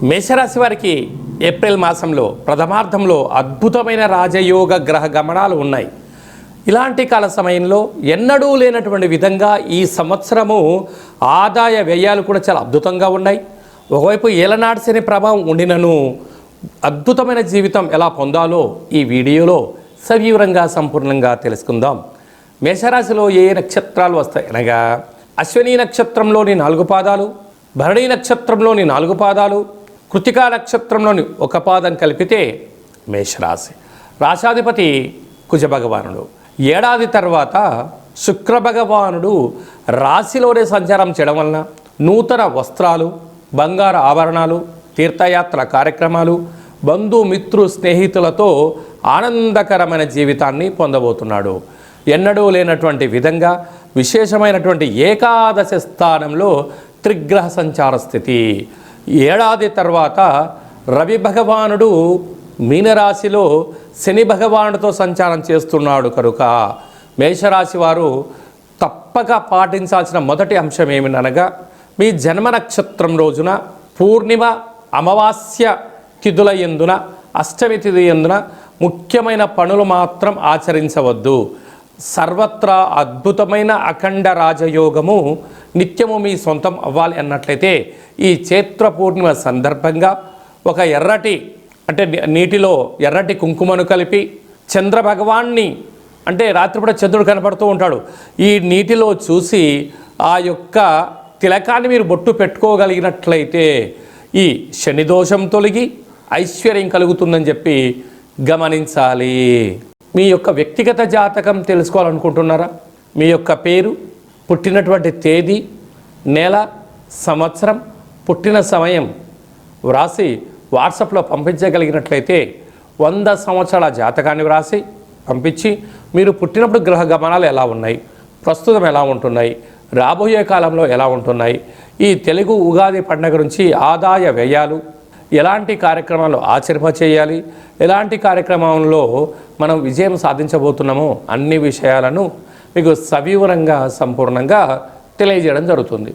మేషరాశి వారికి ఏప్రిల్ మాసంలో ప్రథమార్థంలో అద్భుతమైన రాజయోగ గ్రహ గమనాలు ఉన్నాయి. ఇలాంటి కాల సమయంలో ఎన్నడూ లేనటువంటి విధంగా ఈ సంవత్సరము ఆదాయ వ్యయాలు కూడా చాలా అద్భుతంగా ఉన్నాయి. ఒకవైపు ఏలనాటి శని ప్రభావం ఉండినను అద్భుతమైన జీవితం ఎలా పొందాలో ఈ వీడియోలో సవివరంగా సంపూర్ణంగా తెలుసుకుందాం. మేషరాశిలో ఏ నక్షత్రాలు వస్తాయి అనగా అశ్విని నక్షత్రంలోని 4 పాదాలు, భరణి నక్షత్రంలోని 4 పాదాలు, కృతికా నక్షత్రంలోని 1 పాదం కలిపితే మేషరాశి. రాశాధిపతి కుజ భగవానుడు. ఏడాది తర్వాత శుక్ర భగవానుడు రాశిలోనే సంచారం చేయడం వలన నూతన వస్త్రాలు, బంగారు ఆభరణాలు, తీర్థయాత్ర కార్యక్రమాలు, బంధుమిత్రు స్నేహితులతో ఆనందకరమైన జీవితాన్ని పొందబోతున్నాడు. ఎన్నడూ లేనటువంటి విధంగా విశేషమైనటువంటి ఏకాదశి స్థానంలో త్రిగ్రహ సంచార స్థితి. ఏడాది తర్వాత రవి భగవానుడు మీనరాశిలో శని భగవానుడితో సంచారం చేస్తున్నాడు కనుక మేషరాశి వారు తప్పక పాటించాల్సిన మొదటి అంశం ఏమిటనగా మీ జన్మ నక్షత్రం రోజున పూర్ణిమ, అమావాస్య తిథుల యందున, అష్టమి తిథి యందున ముఖ్యమైన పనులు మాత్రం ఆచరించవద్దు. సర్వత్రా అద్భుతమైన అఖండ రాజయోగము నిత్యము మీ సొంతం అవ్వాలి అన్నట్లయితే ఈ చైత్ర పూర్ణిమ సందర్భంగా ఒక ఎర్రటి అంటే నీటిలో ఎర్రటి కుంకుమను కలిపి చంద్ర భగవాన్ని అంటే రాత్రిపూట చంద్రుడు కనపడుతూ ఉంటాడు. ఈ నీటిలో చూసి ఆ యొక్క తిలకాన్ని మీరు బొట్టు పెట్టుకోగలిగినట్లయితే ఈ శని దోషం తొలగి ఐశ్వర్యం కలుగుతుందని చెప్పి గమనించాలి. మీ యొక్క వ్యక్తిగత జాతకం తెలుసుకోవాలనుకుంటున్నారా? మీ యొక్క పేరు, పుట్టినటువంటి తేదీ, నెల, సంవత్సరం, పుట్టిన సమయం వ్రాసి వాట్సాప్లో పంపించగలిగినట్లయితే 100 సంవత్సరాల జాతకాన్ని వ్రాసి పంపించి మీరు పుట్టినప్పుడు గ్రహ గమనాలు ఎలా ఉన్నాయి, ప్రస్తుతం ఎలా ఉంటున్నాయి, రాబోయే కాలంలో ఎలా ఉంటున్నాయి, ఈ తెలుగు ఉగాది పండుగ నుంచి ఆదాయ వ్యయాలు, ఎలాంటి కార్యక్రమాలు ఆచరింపచేయాలి, ఎలాంటి కార్యక్రమంలో మనం విజయం సాధించబోతున్నామో అన్ని విషయాలను మీకు సవివరంగా సంపూర్ణంగా తెలియజేయడం జరుగుతుంది.